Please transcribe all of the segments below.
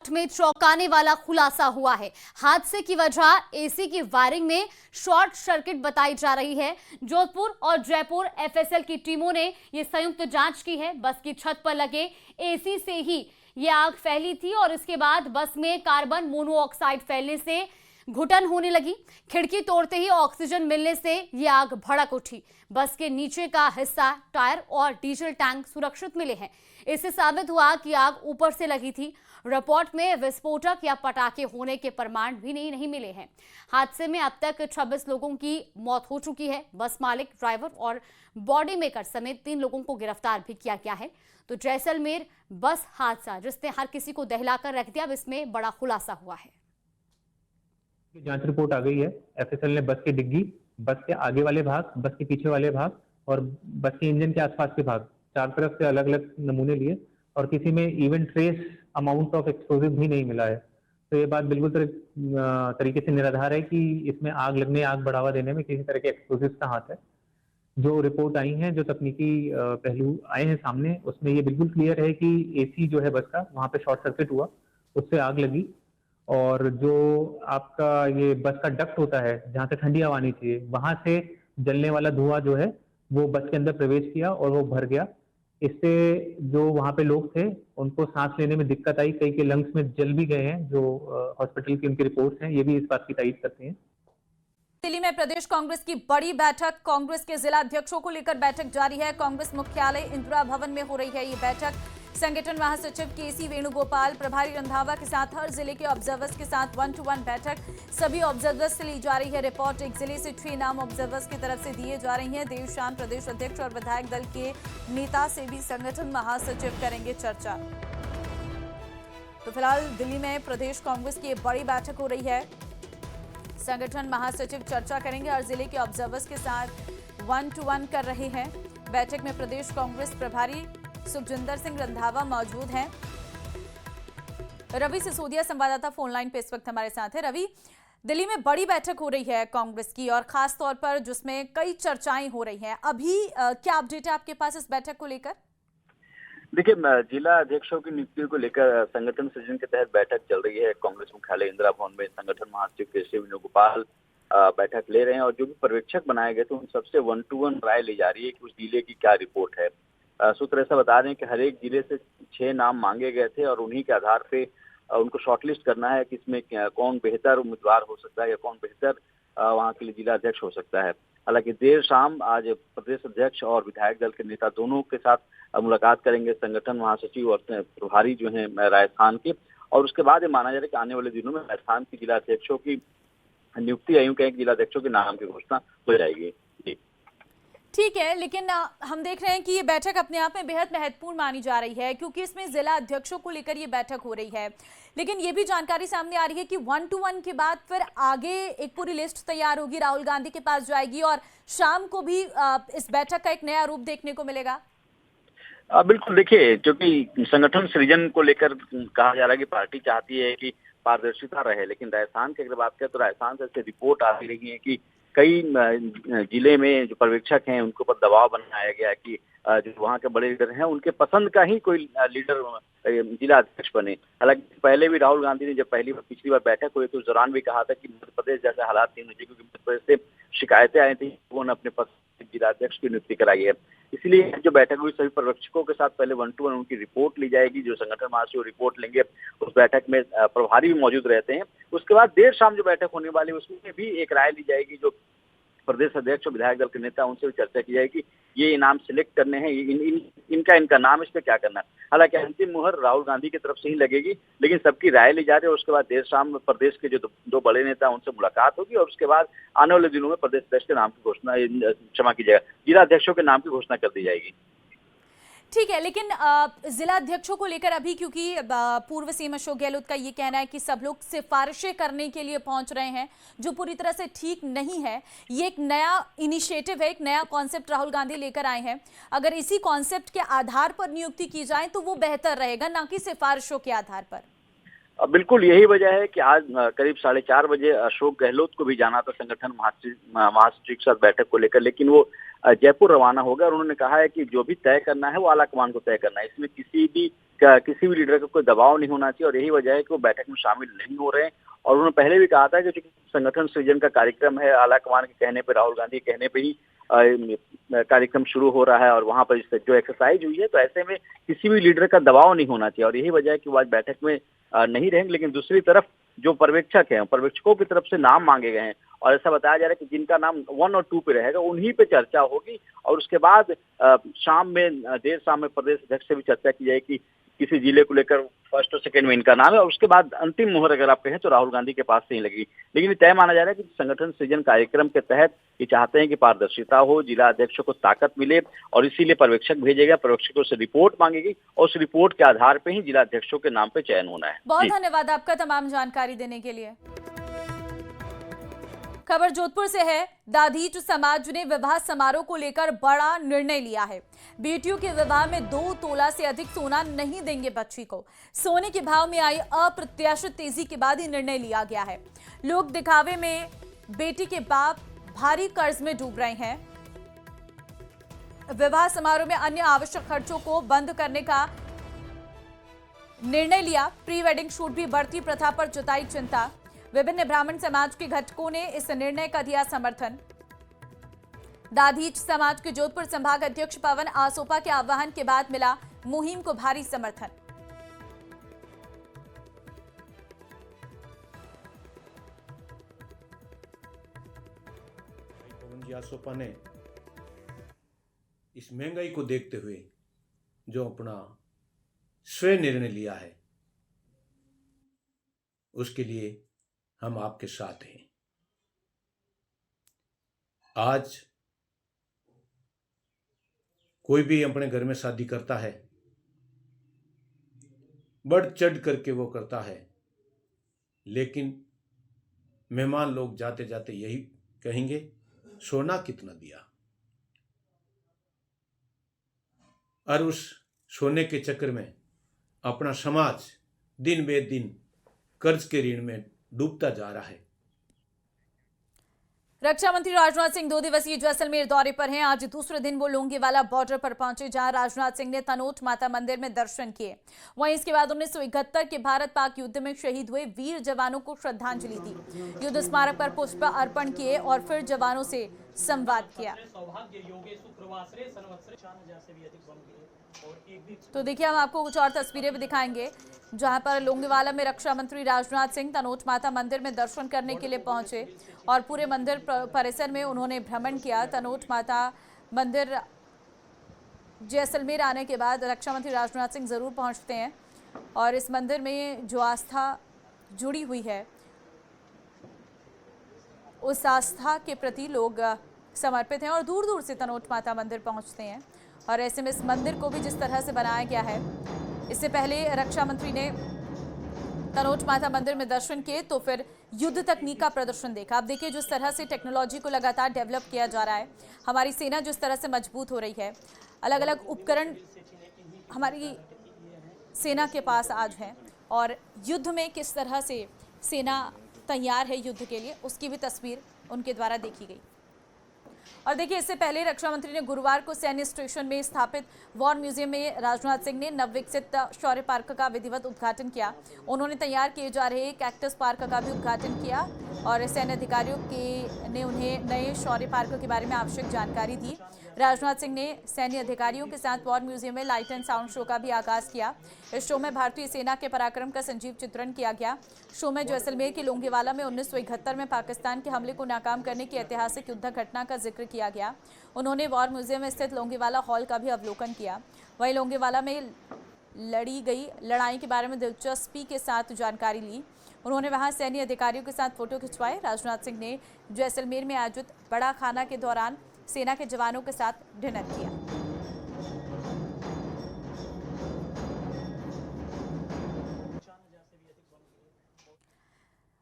में चौंकाने वाला खुलासा हुआ है। हादसे की वजह एसी की वायरिंग में शॉर्ट सर्किट बताई जा रही है। जोधपुर और जयपुर एफएसएल की टीमों ने यह संयुक्त जांच की है। बस की छत पर लगे एसी से ही यह आग फैली थी और इसके बाद बस में कार्बन मोनोऑक्साइड फैलने से घुटन होने लगी। खिड़की तोड़ते ही ऑक्सीजन मिलने से यह आग भड़क उठी। बस के नीचे का हिस्सा, टायर और डीजल टैंक सुरक्षित मिले हैं। इससे साबित हुआ कि आग ऊपर से लगी थी। रिपोर्ट में विस्फोटक या पटाखे होने के प्रमाण भी नहीं मिले हैं। हादसे में अब तक 26 लोगों की मौत हो चुकी है। बस मालिक, ड्राइवर और बॉडी मेकर समेत 3 लोगों को गिरफ्तार भी किया गया है। तो जैसलमेर बस हादसा जिसने हर किसी को दहलाकर रख दिया, अब इसमें बड़ा खुलासा हुआ है। जांच रिपोर्ट आ गई है। एफएसएल ने बस की डिग्गी, बस के आगे वाले भाग, बस के पीछे वाले भाग और बस के इंजन के आसपास के भाग, चार तरफ से अलग अलग नमूने लिए और किसी में even trace amount of explosive भी नहीं मिला है। तो ये बात बिल्कुल तरीके से निराधार है कि इसमें आग लगने, आग बढ़ावा देने में किसी तरह के एक्सप्लोजिव का हाथ है। जो रिपोर्ट आई है, जो तकनीकी पहलू आए हैं सामने, उसमें ये बिल्कुल क्लियर है कि एसी जो है बस का, वहां पे शॉर्ट सर्किट हुआ, उससे आग लगी। और जो आपका ये बस का डक्ट होता है जहाँ से ठंडी हवा आनी चाहिए, वहां से जलने वाला धुआं जो है वो बस के अंदर प्रवेश किया और वो भर गया। इससे जो वहां पे लोग थे उनको सांस लेने में दिक्कत आई, कई के लंग्स में जल भी गए हैं। जो हॉस्पिटल की उनकी रिपोर्ट्स हैं ये भी इस बात की तायीद करते हैं। दिल्ली में प्रदेश कांग्रेस की बड़ी बैठक, कांग्रेस के जिला अध्यक्षों को लेकर बैठक जारी है। कांग्रेस मुख्यालय इंदिरा भवन में हो रही है ये बैठक। संगठन महासचिव केसी वेणुगोपाल, प्रभारी रंधावा के साथ हर जिले के ऑब्जर्वर्स के साथ 1-to-1 बैठक। सभी ऑब्जर्वर्स से ली जा रही है रिपोर्ट। एक जिले से 6 नाम ऑब्जर्वर्स की तरफ से दिए जा रही हैं। देर शाम प्रदेश अध्यक्ष और विधायक दल के नेता से भी संगठन महासचिव करेंगे चर्चा। तो फिलहाल दिल्ली में प्रदेश कांग्रेस की बड़ी बैठक हो रही है। संगठन महासचिव चर्चा करेंगे, हर जिले के ऑब्जर्वर्स के साथ 1-to-1 कर रहे हैं। बैठक में प्रदेश कांग्रेस प्रभारी सुखजिंदर सिंह रंधावा मौजूद हैं। रवि सिसोदिया संवाददाता फोन लाइन पे इस वक्त हमारे साथ है। रवि, दिल्ली में बड़ी बैठक हो रही है कांग्रेस की और खास तौर पर जिसमें कई चर्चाएं हो रही हैं। अभी क्या अपडेट है आपके पास इस बैठक को लेकर? देखिए, जिला अध्यक्षों की नियुक्ति को लेकर संगठन सृजन के तहत बैठक चल रही है। कांग्रेस मुख्यालय इंदिरा भवन में संगठन महासचिव केसी वेणुगोपाल बैठक ले रहे हैं और जो भी पर्यवेक्षक बनाए गए थे उन सबसे 1-to-1 राय ली जा रही है कि उस जिले की क्या रिपोर्ट है। सूत्र ऐसा बता रहे हैं कि हर एक जिले से 6 नाम मांगे गए थे और उन्हीं के आधार पे उनको शॉर्टलिस्ट करना है कि इसमें कौन बेहतर उम्मीदवार हो सकता है या कौन बेहतर वहाँ के लिए जिला अध्यक्ष हो सकता है। हालांकि देर शाम आज प्रदेश अध्यक्ष और विधायक दल के नेता दोनों के साथ मुलाकात करेंगे संगठन महासचिव और प्रभारी जो हैं राजस्थान के, और उसके बाद ये माना जा रहा है कि आने वाले दिनों में राजस्थान के जिला अध्यक्षों की नियुक्ति, यूं कहें जिला अध्यक्षों के नाम की घोषणा हो जाएगी। ठीक है, लेकिन हम देख रहे हैं कि ये बैठक अपने आप में बेहद महत्वपूर्ण मानी जा रही है क्योंकि इसमें जिला अध्यक्षों को लेकर ये बैठक हो रही है। लेकिन ये भी जानकारी सामने आ रही है कि 1-to-1 के बाद फिर आगे एक पूरी लिस्ट तैयार होगी, राहुल गांधी के पास जाएगी और शाम को भी इस बैठक का एक नया रूप देखने को मिलेगा। बिल्कुल, देखिए, क्योंकि संगठन सृजन को लेकर कहा जा रहा है कि पार्टी चाहती है कि पारदर्शिता रहे, लेकिन राजस्थान की अगर बात करें तो राजस्थान से ऐसी रिपोर्ट आ रही है कि कई जिले में जो पर्यवेक्षक हैं उनके ऊपर दबाव बनाया गया कि जो वहाँ के बड़े लीडर हैं उनके पसंद का ही कोई लीडर जिला अध्यक्ष बने। हालांकि पहले भी राहुल गांधी ने जब पिछली बार बैठक हुई तो उस दौरान भी कहा था कि मध्य प्रदेश जैसे हालात नहीं होने, क्योंकि मध्य प्रदेश से शिकायतें आई थी, उन्होंने अपने पसंद जिला अध्यक्ष की नियुक्ति कराई है। इसलिए जो बैठक हुई सभी पर्यवेक्षकों के साथ पहले 1-to-1 उनकी रिपोर्ट ली जाएगी। जो संगठन महासचिव रिपोर्ट लेंगे उस बैठक में प्रभारी भी मौजूद रहते हैं। उसके बाद देर शाम जो बैठक होने वाली है उसमें भी एक राय ली जाएगी। जो प्रदेश अध्यक्ष और विधायक दल के नेता उनसे भी चर्चा की जाएगी, ये इनाम सिलेक्ट करने हैं, इनका नाम, इस पे क्या करना है। हालांकि अंतिम मुहर राहुल गांधी की तरफ से ही लगेगी, लेकिन सबकी राय ली जा रही है। उसके बाद देर शाम प्रदेश के जो दो बड़े नेता उनसे मुलाकात होगी और उसके बाद आने वाले दिनों में प्रदेश अध्यक्ष के नाम की घोषणा, क्षमा कीजिएगा, जिला अध्यक्षों के नाम की घोषणा कर दी जाएगी। ठीक है, लेकिन जिला अध्यक्षों को लेकर अभी क्योंकि पूर्व सीएम अशोक गहलोत का ये कहना है कि सब लोग सिफारिशें करने के लिए पहुंच रहे हैं, जो पूरी तरह से ठीक नहीं है। ये एक नया इनिशिएटिव है, एक नया कॉन्सेप्ट राहुल गांधी लेकर आए हैं। अगर इसी कॉन्सेप्ट के आधार पर नियुक्ति की जाए तो वो बेहतर रहेगा, ना कि सिफारिशों के आधार पर। बिल्कुल यही वजह है कि आज करीब 4:30 बजे अशोक गहलोत को भी जाना था संगठन महासचिव के साथ बैठक को लेकर, लेकिन वो जयपुर रवाना होगा और उन्होंने कहा है कि जो भी तय करना है वो आलाकमान को तय करना है। इसमें किसी भी लीडर को कोई दबाव नहीं होना चाहिए और यही वजह है कि वो बैठक में शामिल नहीं हो रहे हैं। और उन्होंने पहले भी कहा था कि चूंकि संगठन सृजन का कार्यक्रम है, आलाकमान के कहने पे, राहुल गांधी के कहने पे ही कार्यक्रम शुरू हो रहा है और वहां पर जो एक्सरसाइज हुई है, तो ऐसे में किसी भी लीडर का दबाव नहीं होना चाहिए और यही वजह है कि वो आज बैठक में नहीं रहेंगे। लेकिन दूसरी तरफ जो पर्यवेक्षक हैं, पर्यवेक्षकों की तरफ से नाम मांगे गए हैं और ऐसा बताया जा रहा है कि जिनका नाम 1 और 2 पे रहेगा उन्हीं पे चर्चा होगी और उसके बाद देर शाम में प्रदेश अध्यक्ष से भी चर्चा की जाएगी कि किसी जिले को लेकर फर्स्ट और सेकंड में इनका नाम है और उसके बाद अंतिम मुहर अगर आप कहें तो राहुल गांधी के पास से ही लगेगी। लेकिन ये तय माना जा रहा है कि संगठन सृजन कार्यक्रम के तहत ये चाहते हैं कि पारदर्शिता हो, जिला अध्यक्षों को ताकत मिले और इसीलिए पर्यवेक्षक भेजेगा, पर्यवेक्षकों से रिपोर्ट मांगेगी और उस रिपोर्ट के आधार पर ही जिला अध्यक्षों के नाम पे चयन होना है। बहुत धन्यवाद आपका तमाम जानकारी देने के लिए। खबर जोधपुर से है। दाधीच समाज ने विवाह समारोह को लेकर बड़ा निर्णय लिया है। बेटियों के विवाह में 2 तोला से अधिक सोना नहीं देंगे बच्ची को। सोने के भाव में आई अप्रत्याशित तेजी के बाद ही निर्णय लिया गया है। लोग दिखावे में बेटी के बाप भारी कर्ज में डूब रहे हैं। विवाह समारोह में अन्य आवश्यक खर्चों को बंद करने का निर्णय लिया। प्री वेडिंग शूट भी बढ़ती प्रथा पर जताई चिंता। विभिन्न ब्राह्मण समाज के घटकों ने इस निर्णय का दिया समर्थन। दाधीच समाज के जोधपुर संभाग अध्यक्ष पवन आसोपा के आह्वान के बाद मिला मुहिम को भारी समर्थन। पवन जी आसोपा ने इस महंगाई को देखते हुए जो अपना स्वयं निर्णय लिया है उसके लिए हम आपके साथ हैं। आज कोई भी अपने घर में शादी करता है, बढ़ चढ़ करके वो करता है, लेकिन मेहमान लोग जाते जाते यही कहेंगे सोना कितना दिया। और उस सोने के चक्कर में अपना समाज दिन बे दिन कर्ज के ऋण में डूबता जा रहा है। रक्षा मंत्री राजनाथ सिंह 2 दिवसीय जैसलमेर दौरे पर हैं। आज दूसरे दिन वो लोंगेवाला बॉर्डर पर पहुंचे, जहां राजनाथ सिंह ने तनोट माता मंदिर में दर्शन किए। वहीं इसके बाद 1971 के भारत पाक युद्ध में शहीद हुए वीर जवानों को श्रद्धांजलि दी। युद्ध स्मारक पर पुष्प अर्पण किए और फिर जवानों से संवाद किया। तो देखिए, हम आपको कुछ और तस्वीरें भी दिखाएंगे, जहां पर लोंगेवाला में रक्षा मंत्री राजनाथ सिंह तनोट माता मंदिर में दर्शन करने के लिए पहुंचे और पूरे मंदिर परिसर में उन्होंने भ्रमण किया। तनोट माता मंदिर जैसलमेर आने के बाद रक्षा मंत्री राजनाथ सिंह जरूर पहुंचते हैं और इस मंदिर में जो आस्था जुड़ी हुई है उस आस्था के प्रति लोग समर्पित हैं और दूर दूर से तनोट माता मंदिर पहुंचते हैं। और ऐसे में इस मंदिर को भी जिस तरह से बनाया गया है, इससे पहले रक्षा मंत्री ने तनोट माता मंदिर में दर्शन किए तो फिर युद्ध तकनीक का प्रदर्शन देखा। आप देखिए, जिस तरह से टेक्नोलॉजी को लगातार डेवलप किया जा रहा है, हमारी सेना जिस तरह से मजबूत हो रही है, अलग अलग उपकरण हमारी सेना के पास आज हैं और युद्ध में किस तरह से सेना तैयार है युद्ध के लिए, उसकी भी तस्वीर उनके द्वारा देखी गई। और देखिए, इससे पहले रक्षा मंत्री ने गुरुवार को सैन्य स्टेशन में स्थापित वॉर म्यूजियम में राजनाथ सिंह ने नवविकसित शौर्य पार्क का विधिवत उद्घाटन किया। उन्होंने तैयार किए जा रहे कैक्टस पार्क का भी उद्घाटन किया और सैन्य अधिकारियों ने उन्हें नए शौर्य पार्क के बारे में आवश्यक जानकारी दी। राजनाथ सिंह ने सैन्य अधिकारियों के साथ वॉर म्यूजियम में लाइट एंड साउंड शो का भी आगाज किया। इस शो में भारतीय सेना के पराक्रम का संजीव चित्रण किया गया। शो में जैसलमेर के लोंगेवाला में 1971 में पाकिस्तान के हमले को नाकाम करने की ऐतिहासिक युद्ध घटना का जिक्र किया गया। उन्होंने वॉर म्यूजियम में स्थित लोंगेवाला हॉल का भी अवलोकन किया। वहीं लोंगेवाला में लड़ी गई लड़ाई के बारे में दिलचस्पी के साथ जानकारी ली। उन्होंने वहां सैन्य अधिकारियों के साथ फोटो खिंचवाए। राजनाथ सिंह ने जैसलमेर में आयोजित बड़ा खाना के दौरान सेना के जवानों के साथ डिनर किया।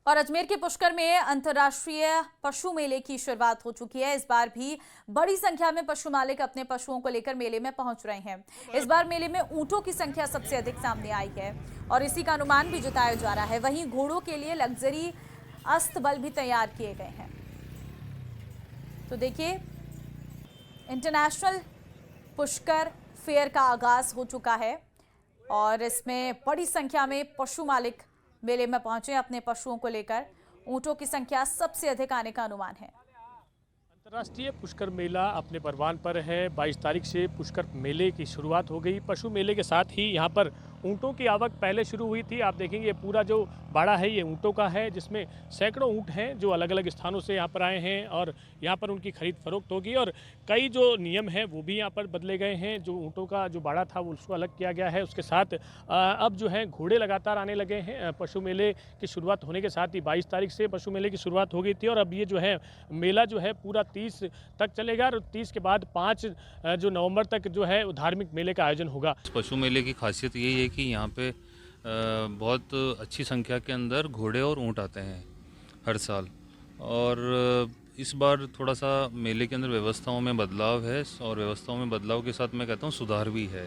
और अजमेर के पुष्कर में अंतर्राष्ट्रीय पशु मेले की शुरुआत हो चुकी है। इस बार भी बड़ी संख्या में पशु मालिक अपने पशुओं को लेकर मेले में पहुंच रहे हैं। इस बार मेले में ऊंटों की संख्या सबसे अधिक सामने आई है और इसी का अनुमान भी जताया जा रहा है। वहीं घोड़ों के लिए लग्जरी अस्तबल भी तैयार किए गए हैं। तो देखिए, इंटरनेशनल पुष्कर फेयर का आगाज हो चुका है और इसमें बड़ी संख्या में पशु मालिक मेले में पहुंचे अपने पशुओं को लेकर। ऊंटों की संख्या सबसे अधिक आने का अनुमान है। अंतर्राष्ट्रीय पुष्कर मेला अपने परवान पर है। 22 तारीख से पुष्कर मेले की शुरुआत हो गई। पशु मेले के साथ ही यहाँ पर ऊँटों की आवक पहले शुरू हुई थी। आप देखेंगे ये पूरा जो बाड़ा है ये ऊँटों का है, जिसमें सैकड़ों ऊँट हैं जो अलग अलग स्थानों से यहाँ पर आए हैं और यहाँ पर उनकी खरीद फरोख्त होगी। और कई जो नियम हैं वो भी यहाँ पर बदले गए हैं। जो ऊँटों का जो बाड़ा था वो उसको अलग किया गया है। उसके साथ अब जो है घोड़े लगातार आने लगे हैं। पशु मेले की शुरुआत होने के साथ ही 22 तारीख से पशु मेले की शुरुआत हो गई थी और अब ये जो है मेला जो है पूरा 30 तक चलेगा और 30 के बाद 5 जो नवंबर तक जो है धार्मिक मेले का आयोजन होगा। पशु मेले की खासियत यही है कि यहाँ पे बहुत अच्छी संख्या के अंदर घोड़े और ऊँट आते हैं हर साल। और इस बार थोड़ा सा मेले के अंदर व्यवस्थाओं में बदलाव है और व्यवस्थाओं में बदलाव के साथ मैं कहता हूँ सुधार भी है।